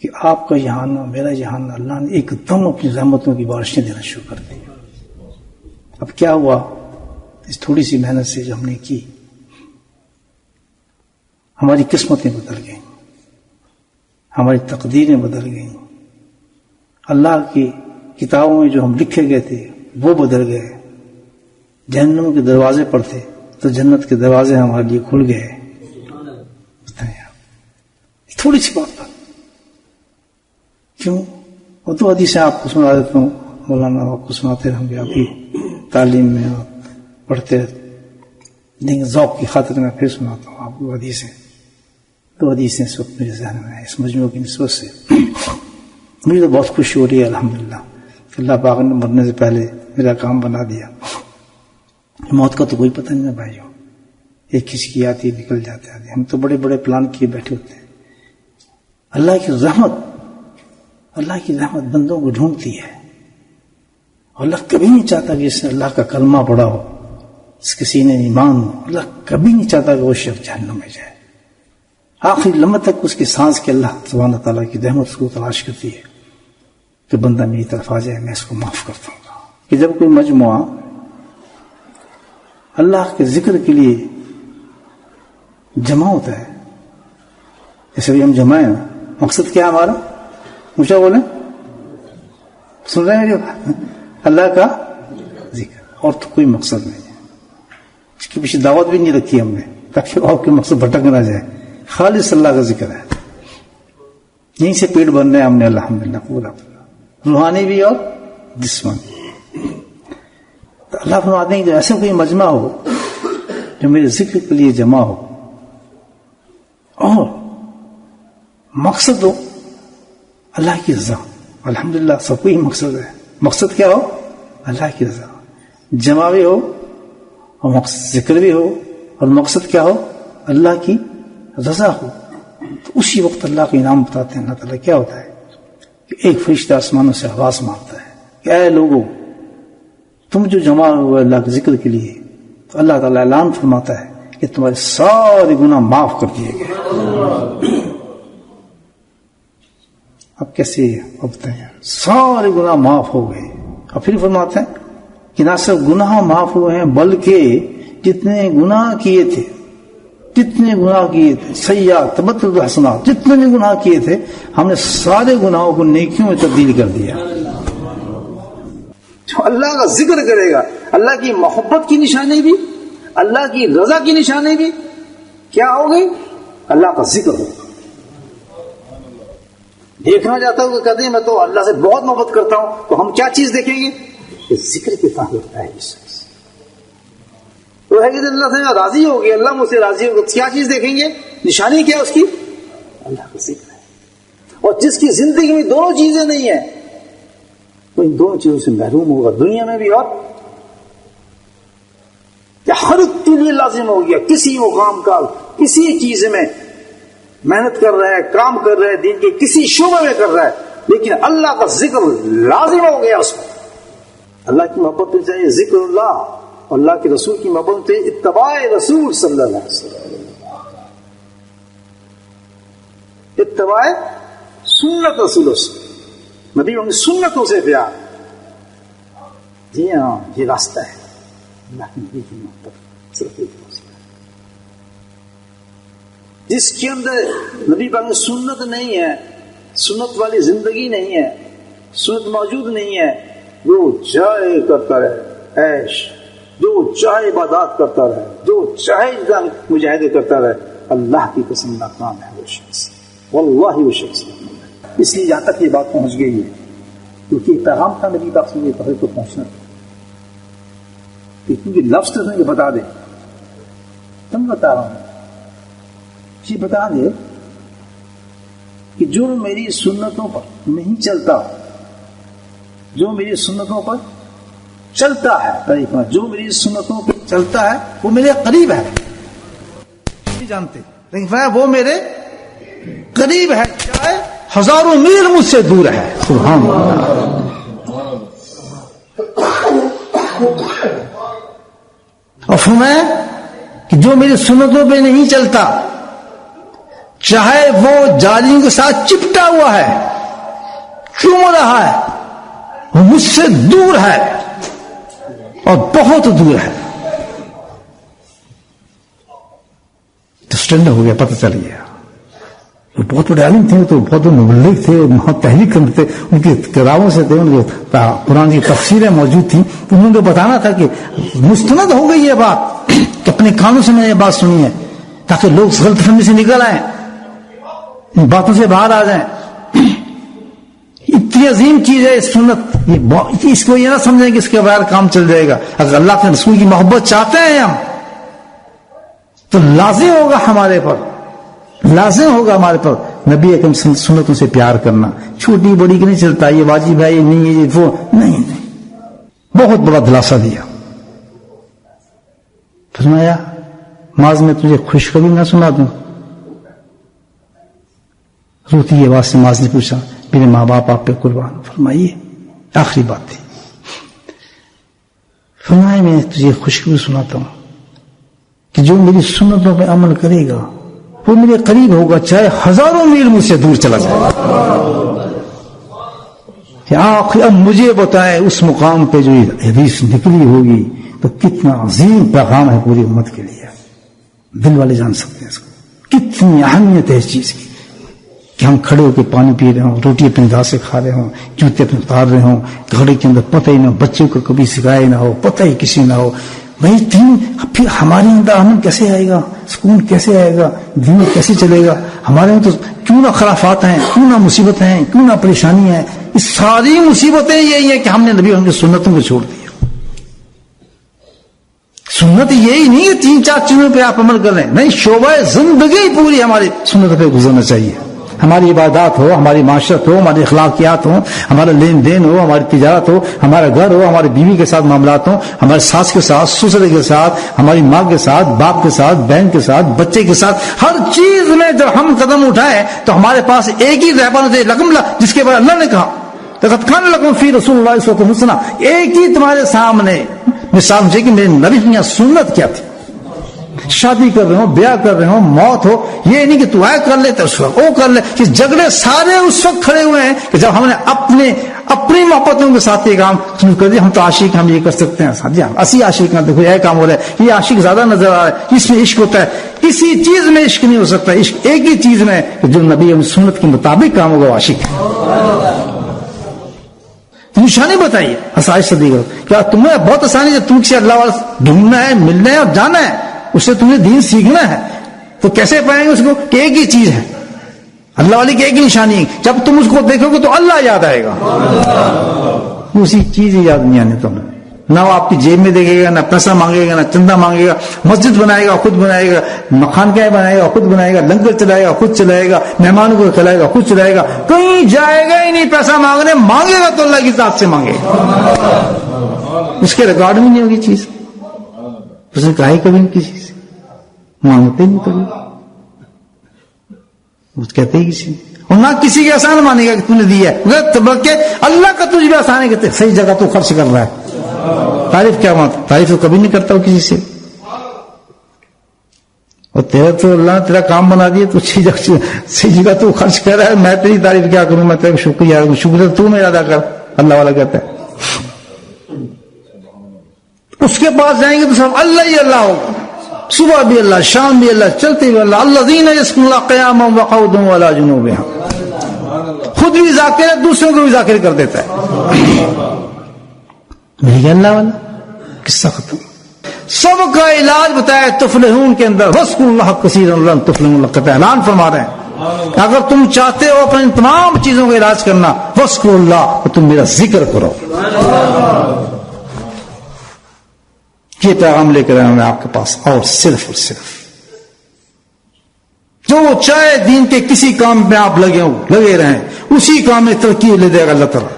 کہ آپ کا یہاں آنا، میرا یہاں آنا، اللہ نے ایک دم اپنی رحمتوں کی بارشیں دینا شروع کر دی. اب کیا ہوا؟ اس تھوڑی سی محنت سے جو ہم نے کی، ہماری قسمتیں بدل گئیں، ہماری تقدیریں بدل گئیں. اللہ کی کتابوں میں جو ہم لکھے گئے تھے وہ بدل گئے. جہنم کے دروازے پر تھے تو جنت کے دروازے ہمارے لیے کھل گئے. تھوڑی سی بات پر کیوں؟ وہ تو حدیثیں آپ کو سنا دیتا ہوں، مولانا آپ کو سناتے رہیں گے، آپ کی تعلیم میں آپ پڑھتے رہتے، لیکن ذوق کی خاطر میں پھر سناتا ہوں آپ کو حدیثیں. دو حدیثیں اس وقت میرے ذہن میں ہیں اس مجموعے کی نسبت سے. مجھے تو بہت خوشی ہو رہی ہے الحمدللہ کہ اللہ پاک نے مرنے سے پہلے میرا کام بنا دیا. موت کا تو کوئی پتہ نہیں ہے بھائیوں، ایک کسی کی آتی نکل جاتے ہیں. ہم تو بڑے بڑے پلان کیے بیٹھے ہوتے ہیں. اللہ کی رحمت بندوں کو ڈھونڈتی ہے. اللہ کبھی نہیں چاہتا کہ اس نے اللہ کا کلمہ پڑھا ہو، اس کے سینے ایمان ہو. اللہ کبھی نہیں چاہتا کہ وہ شخص جہنم میں جائے. آخری لمحے تک اس کی سانس کے اللہ سبحانہ تعالیٰ کی رحمت اس کو تلاش کرتی ہے کہ بندہ میری طرف آ جائے، میں اس کو معاف کرتا ہوں. کہ جب کوئی مجموعہ اللہ کے ذکر کے لیے جمع ہوتا ہے، جیسے بھی ہم جمع ہیں، مقصد کیا ہے ہمارا؟ اونچا بولیں، سن رہے ہیں میری؟ اللہ کا ذکر، اور تو کوئی مقصد نہیں ہے. اس کے پیچھے دعوت بھی نہیں رکھی ہم نے تاکہ آپ کے مقصد بھٹک نہ جائے. خالص اللہ کا ذکر ہے. یہیں سے پیٹ بن رہے ہیں ہم نے الحمدللہ پورا روحانی بھی اور جسمانی. تو اللہ فرماتے ہیں کہ ایسا کوئی مجمع ہو جو میرے ذکر کے لیے جمع ہو اور مقصد ہو اللہ کی رضا. الحمدللہ سب کو ہی مقصد ہے. مقصد کیا ہو؟ اللہ کی رضا. جمع بھی ہو اور ذکر بھی ہو اور مقصد کیا ہو؟ اللہ کی رضا ہو. تو اسی وقت اللہ کا انعام بتاتے ہیں. اللہ تعالیٰ کیا ہوتا ہے کہ ایک فرشتہ آسمانوں سے آواز مارتا ہے کہ اے لوگوں، تم جو جمع ہوئے اللہ کے ذکر کے لیے، تو اللہ تعالیٰ اعلان فرماتا ہے کہ تمہارے سارے گناہ معاف کر دیے گئے. اب کیسے بتائیں؟ سارے گناہ معاف ہو گئے. اور پھر فرماتے ہیں کہ نہ صرف گناہ معاف ہوئے ہیں بلکہ جتنے گناہ کیے تھے سیئات تبدل الحسنات، جتنے بھی گناہ کیے تھے ہم نے سارے گناہوں کو نیکیوں میں تبدیل کر دیا. جو اللہ کا ذکر کرے گا، اللہ کی محبت کی نشانی بھی، اللہ کی رضا کی نشانی بھی کیا ہو گئی؟ اللہ کا ذکر ہو. دیکھنا چاہتا ہوں کہ کہتے ہیں میں تو اللہ سے بہت محبت کرتا ہوں، تو ہم کیا چیز دیکھیں گے؟ کہ ذکر کے ساتھ ہوتا ہے. تو ہے کہ اللہ سے راضی ہو گیا، اللہ مجھ سے راضی ہو گیا، کیا چیز دیکھیں گے؟ نشانی کیا اس کی؟ اللہ کا ذکر ہے. اور جس کی زندگی میں دونوں چیزیں نہیں ہیں تو ان دونوں چیزوں سے محروم ہوگا دنیا میں بھی اور ہر ایک کے لیے لازم ہو گیا کسی مقام کا کسی چیز میں محنت کر رہا ہے، کام کر رہا ہے، دین کے کسی شعبے میں کر رہا ہے، لیکن اللہ کا ذکر لازم ہو گیا اس کو. اللہ کی محبت میں چاہیے ذکر اللہ، اور اللہ کے رسول کی محبت سے اتباع رسول صلی اللہ علیہ وسلم، اتباع سنت رسول نبی ان کی سنتوں سے پیار. جی ہاں، یہ راستہ ہے اللہ کے نبی کی محبت. صرف ایک راستہ ہے جس کے اندر نبی پاک میں سنت نہیں ہے، سنت والی زندگی نہیں ہے، سنت موجود نہیں ہے، جو چاہے کرتا رہے عیش، جو چاہے عبادات کرتا رہے، جو چاہے مجاہدے کرتا رہے، اللہ کی قسم ناکام ہے وہ شخص، واللہ وہ شخص. اس لیے جہاں تک یہ بات پہنچ گئی ہے کیونکہ یہ پیغام تھا نبی پاک سے یہ کو پہنچنا تھا. کیونکہ لفظ تو یہ بتا دے، تم بتا رہا ہوں یہ بتا دے کہ جو میری سنتوں پر نہیں چلتا، جو میری سنتوں پر چلتا ہے، جو میری سنتوں پر چلتا ہے وہ میرے قریب ہے. نہیں جانتے لیکن وہ میرے قریب ہے، چاہے ہزاروں میل مجھ سے دور ہے. سبحان اللہ. اور فرمایا کہ جو میری سنتوں پہ نہیں چلتا، چاہے وہ جالیوں کے ساتھ چپٹا ہوا ہے، چوم رہا ہے، وہ مجھ سے دور ہے اور بہت دور ہے. تو سرنڈر ہو گیا، پتہ چل گیا. وہ بہت بڑے عالم تھے، تو بہت مبلغ تھے، بہت تحریک کرتے تھے، ان کی کتابوں سے تھے، ان کے قرآن کی تفسیریں موجود تھیں. تو انہوں نے بتانا تھا کہ مستند ہو گئی یہ بات کہ اپنے کانوں سے میں نے یہ بات سنی ہے، تاکہ لوگ غلط فہمی سے نکل آئیں، ان باتوں سے باہر آ جائیں. اتنی عظیم چیز ہے سنت، اس کو یہ نہ سمجھیں کہ اس کے بغیر کام چل جائے گا. اگر اللہ کے رسول کی محبت چاہتے ہیں ہم، تو لازم ہوگا ہمارے پر، لازم ہوگا ہمارے پر نبی اکرم سنتوں سے پیار کرنا. چھوٹی بڑی کی نہیں چلتا، یہ واجب ہے، یہ نہیں، یہ وہ نہیں. بہت بڑا دلاسا دیا. فرمایا معاذ میں تجھے خوشخبری نہ سنا دوں؟ روتی آواز سے معاذ نے پوچھا میرے ماں باپ آپ پہ قربان. فرمائیے آخری بات تھی. فرمایا میں تجھے خوشخبری سناتا ہوں کہ جو میری سنتوں پہ عمل کرے گا وہ میرے قریب ہوگا، چاہے ہزاروں میل مجھ سے دور چلا جائے. کہ آخر اب مجھے بتائیں اس مقام پہ جو حدیث نکلی ہوگی تو کتنا عظیم پیغام ہے پوری امت کے لیے. دل والے جان سکتے ہیں اس کو، کتنی اہمیت ہے اس چیز کی کہ ہم کھڑے ہو کے پانی پی رہے ہوں، روٹی اپنے دانت سے کھا رہے ہوں، جوتے اپنے اتار رہے ہوں، گھڑے کے اندر پتہ ہی نہ، بچوں کو کبھی سکھائے نہ ہو، پتہ ہی کسی نہ ہو. بھائی دین پھر ہمارے اندر امن کیسے آئے گا، سکون کیسے آئے گا، دین کیسے چلے گا؟ ہمارے اندر تو کیوں نہ خرافات ہیں، کیوں نہ مصیبتیں ہیں، کیوں نہ پریشانی ہے. یہ ساری مصیبتیں یہی ہیں کہ ہم نے نبی ان کی سنتوں کو چھوڑ دیا. سنت یہی نہیں کہ 3-4 چیزوں پہ آپ عمل کر رہے ہیں، نہیں، شعبہ زندگی پوری ہماری سنت پہ گزرنا چاہیے. ہماری عبادات ہو، ہماری معاشرت ہو، ہماری اخلاقیات ہوں، ہمارا لین دین ہو، ہماری تجارت ہو، ہمارا گھر ہو، ہماری بیوی کے ساتھ معاملات ہوں، ہمارے ساس کے ساتھ، سسر کے ساتھ، ہماری ماں کے ساتھ، باپ کے ساتھ، بہن کے ساتھ، بچے کے ساتھ، ہر چیز میں جب ہم قدم اٹھائیں تو ہمارے پاس ایک ہی رہبر ہے لکم اللہ، جس کے بعد اللہ نے کہا لقد کان لکم فی رسول اللہ اسوۃ حسنہ. ایک ہی تمہارے سامنے مثال مجھے کہ میرے نبی کی سنت کیا تھی. شادی کر رہے ہو، بیاہ کر رہے ہو، موت ہو، یہ نہیں کہ تو آئے کر لے تو اس وقت وہ کر لے. کہ جھگڑے سارے اس وقت کھڑے ہوئے ہیں کہ جب ہم نے اپنی محبتوں کے ساتھ یہ کام شروع کر دیا. ہم تو عاشق، ہم یہ کر سکتے ہیں. جی ہاں، اسی عاشق ہیں، دیکھو یہ کام ہو رہا ہے، یہ عاشق زیادہ نظر آ رہا ہے، اس میں عشق ہوتا ہے. کسی چیز میں عشق نہیں ہو سکتا. عشق ایک ہی چیز میں کہ جو نبی سنت کے مطابق کام ہوگا وہ عاشق ہے. نشانی بتائیے آسائش سے دیگر. کیا تمہیں بہت آسانی ہے، تم کسی اللہ والا ڈھونڈنا ہے، ملنا ہے اور جانا ہے، اس سے تمہیں دین سیکھنا ہے. تو کیسے پائیں گے اس کو کہ ایک ہی چیز ہے، اللہ والی کی ایک ہی نشانی ہے. جب تم اس کو دیکھو گے تو اللہ یاد آئے گا. اسی چیز ہی یاد نہیں آنے تمہیں. نہ وہ آپ کی جیب میں دیکھے گا، نہ پیسہ مانگے گا، نہ چندہ مانگے گا. مسجد بنائے گا خود بنائے گا، مکان کیا بنائے گا خود بنائے گا، لنگر چلائے گا خود چلائے گا، مہمانوں کو کھلائے گا خود چلائے گا. کہیں جائے گا ہی نہیں پیسہ مانگنے. مانگے گا تو اللہ کی ذات سے مانگے گا. اس کے ریکارڈ میں نہیں ہوگی چیز. اس نے کہا ہی کبھی کسی سے مانگتے نہیں کبھی، کہتے ہی کسی اور نہ کسی کے احسان مانے گا کہ تم نے دیا ہے، بلکہ اللہ کا تجھ بھی احسان ہے کہ صحیح جگہ تو خرچ کر رہا ہے. تعریف کیا بات، تعریف تو کبھی نہیں کرتا ہوں کسی سے. اور تیرا تو اللہ نے تیرا کام بنا دیا تو صحیح جگہ تو خرچ کر رہا ہے. میں تیری تعریف کیا کروں، میں تیرا شکریہ تو میرا ادا کر. اللہ والا کہتا ہے. اس کے پاس جائیں گے تو سب اللہ ہی اللہ ہوگا. صبح بھی اللہ، شام بھی اللہ، چلتے بھی اللہ. الذین یذکرون اللہ قیاما وقعودا وعلی جنوبہم. خود بھی ذاکر ہے، دوسروں کو بھی ذاکر کر دیتا ہے. نہیں اللہ والا قصہ ختم. سب کا علاج بتایا تفلحون کے اندر. وذکروا اللہ کثیرا لعلکم تفلحون. اللہ کا اعلان فرما رہے ہیں اگر تم چاہتے ہو اپنے تمام چیزوں کا علاج کرنا، وذکروا اللہ، تو تم میرا ذکر کرو. یہ پیغام لے کر آیا میں آپ کے پاس. اور صرف جو چاہے دین کے کسی کام میں آپ لگے رہیں، اسی کام میں ترقی لے دے گا اللہ تعالیٰ.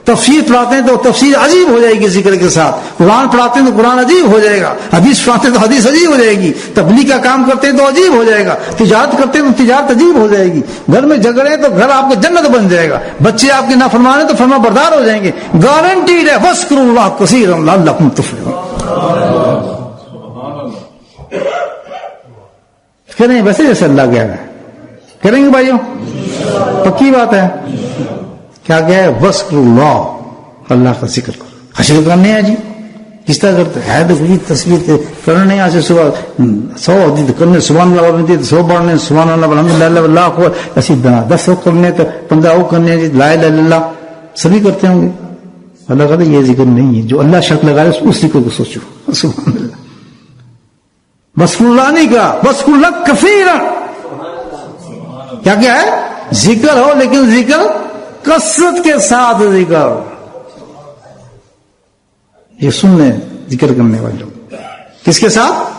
تفسیر پڑھاتے ہیں تو تفسیر عجیب ہو جائے گی ذکر کے ساتھ. قرآن پڑھاتے ہیں تو قرآن عجیب ہو جائے گا. حدیث پڑھاتے ہیں تو حدیث عجیب ہو جائے گی. تبلیغ کا کام کرتے ہیں تو عجیب ہو جائے گا. تجارت کرتے ہیں تو تجارت عجیب ہو جائے گی. گھر میں جھگڑے تو گھر آپ کا جنت بن جائے گا. بچے آپ کے نافرمان ہیں تو فرما بردار ہو جائیں گے. گارنٹیڈ ہے. وذکروا اللہ کثیرا لعلکم تفلحون. کہہ رہے ہیں ویسے جیسے اللہ گیا ہے کریں گے بھائیوں؟ پکی بات ہے. کیا ہے؟ وذکر اللہ، اللہ کا ذکر کرو. حشر کرنے ہیں جی، کس طرح کرتے ہے؟ تو کوئی تصویر کرنے نہیں. آج صبح 100 حدیث کرنے، سبحان اللہ پڑھنے، 100 پڑھنے، سبحان اللہ الحمدللہ واللہ اکبر، ایسی 10 کرنے، تو 15 کرنے جی، لا الہ الا اللہ سبھی کرتے ہوں گے. اللہ کہتا ہے یہ ذکر نہیں ہے. جو اللہ شرط لگا رہے اس ذکر کو سوچو. سبحان اللہ. وذکر اللہ نہیں کہا، وذکر اللہ کثیرا. کیا ہے؟ ذکر ہو، لیکن ذکر کثرت کے ساتھ ذکر. یہ سن لیں ذکر کرنے والے لوگ کس کے ساتھ؟